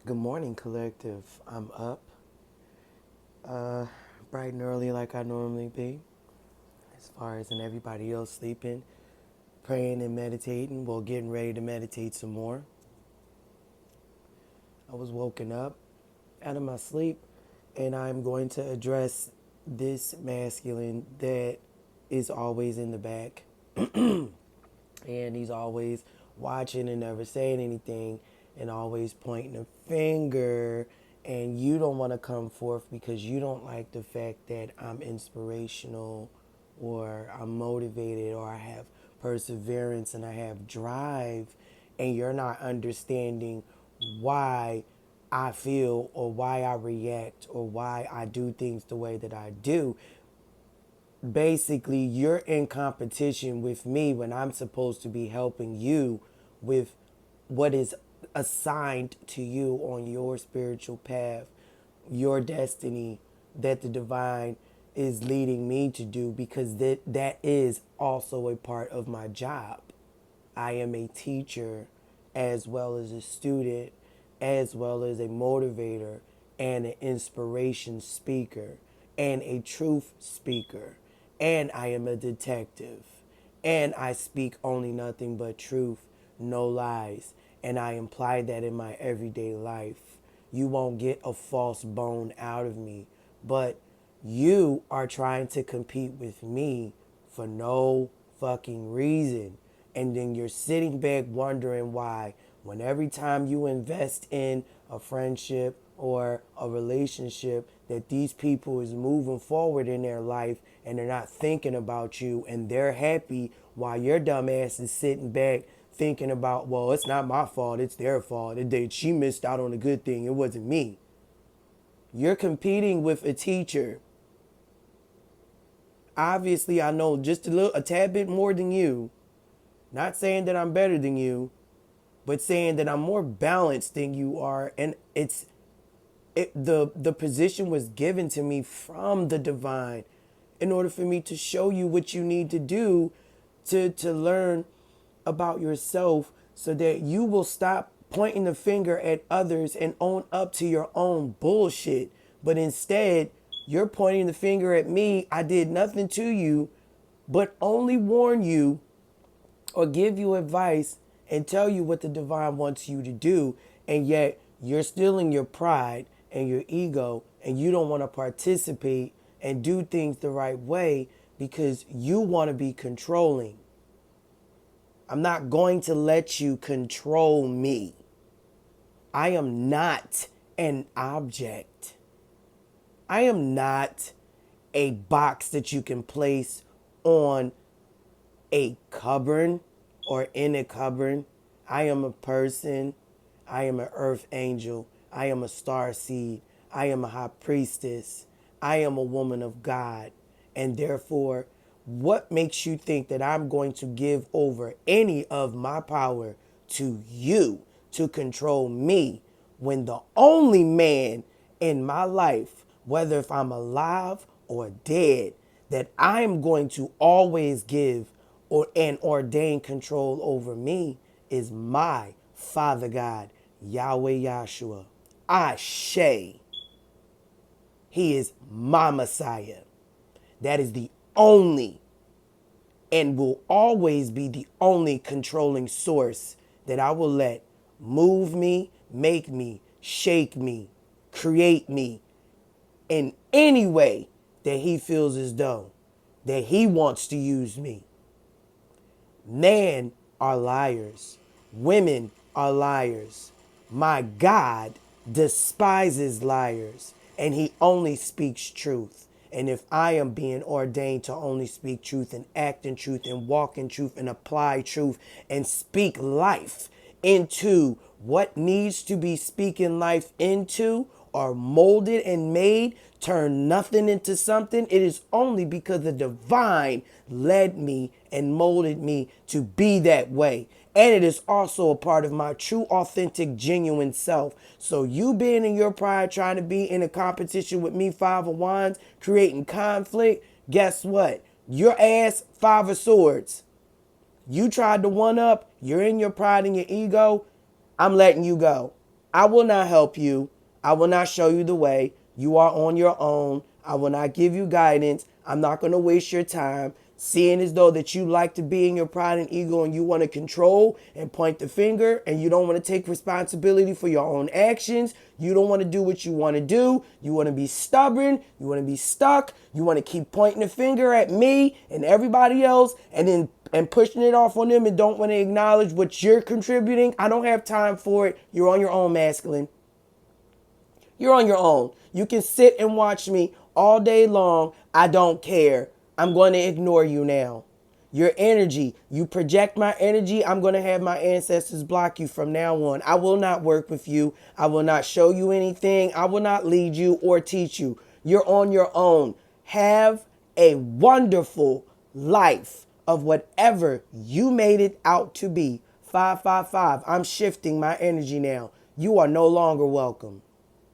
Good morning, collective. I'm up, uh, bright and early like I normally be. As far as and everybody else sleeping, praying and meditating. Well, getting ready to meditate some more. I was woken up out of my sleep, and I'm going to address this masculine that is always in the back, and he's always watching and never saying anything, and always pointing a finger. And you don't want to come forth because you don't like the fact that I'm inspirational, or I'm motivated, or I have perseverance and I have drive, and you're not understanding why I feel or why I react or why I do things the way that I do. Basically, you're in competition with me when I'm supposed to be helping you with what is assigned to you on your spiritual path, your destiny that the divine is leading me to do, because that is also a part of my job. I am a teacher as well as a student, as well as a motivator and an inspiration speaker and a truth speaker. And I am a detective. And I speak only nothing but truth, no lies. And I imply that in my everyday life. You won't get a false bone out of me. But you are trying to compete with me for no fucking reason. And then you're sitting back wondering why, when every time you invest in a friendship or a relationship, that these people is moving forward in their life and they're not thinking about you and they're happy, while your dumb ass is sitting back thinking about, well, it's not my fault, it's their fault. She missed out on a good thing, it wasn't me. You're competing with a teacher. Obviously, I know just a tad bit more than you. Not saying that I'm better than you, but saying that I'm more balanced than you are. And the position was given to me from the divine in order for me to show you what you need to do to learn about yourself, so that you will stop pointing the finger at others and own up to your own bullshit. But instead, you're pointing the finger at me. I did nothing to you but only warn you or give you advice and tell you what the divine wants you to do. And yet you're still in your pride and your ego, and you don't want to participate and do things the right way because you want to be controlling. I'm not going to let you control me. I am not an object. I am not a box that you can place on a cupboard or in a cupboard. I am a person. I am an earth angel. I am a star seed. I am a high priestess. I am a woman of God. And therefore, what makes you think that I'm going to give over any of my power to you to control me, when the only man in my life, whether if I'm alive or dead, that I'm going to always give or and ordain control over me is my Father God, Yahweh Yahshua. Ashe. He is my Messiah. That is the only and will always be the only controlling source that I will let move me, make me, shake me, create me in any way that he feels as though that he wants to use me. Men are liars. Women are liars. My God despises liars, and he only speaks truth. And if I am being ordained to only speak truth and act in truth and walk in truth and apply truth and speak life into what needs to be speaking life into, or molded and made, turn nothing into something, it is only because the divine led me and molded me to be that way. And it is also a part of my true, authentic, genuine self. So you being in your pride, trying to be in a competition with me, Five of Wands, creating conflict, guess what? Your ass, Five of Swords. You tried to one up, you're in your pride and your ego, I'm letting you go. I will not help you. I will not show you the way. You are on your own. I will not give you guidance. I'm not going to waste your time. Seeing as though that you like to be in your pride and ego and you want to control and point the finger and you don't want to take responsibility for your own actions. You don't want to do what you want to do. You want to be stubborn. You want to be stuck. You want to keep pointing the finger at me and everybody else and pushing it off on them and don't want to acknowledge what you're contributing. I don't have time for it. You're on your own, masculine. You're on your own. You can sit and watch me all day long. I don't care. I'm going to ignore you now. Your energy, you project my energy. I'm going to have my ancestors block you from now on. I will not work with you. I will not show you anything. I will not lead you or teach you. You're on your own. Have a wonderful life of whatever you made it out to be. 555. I'm shifting my energy now. You are no longer welcome.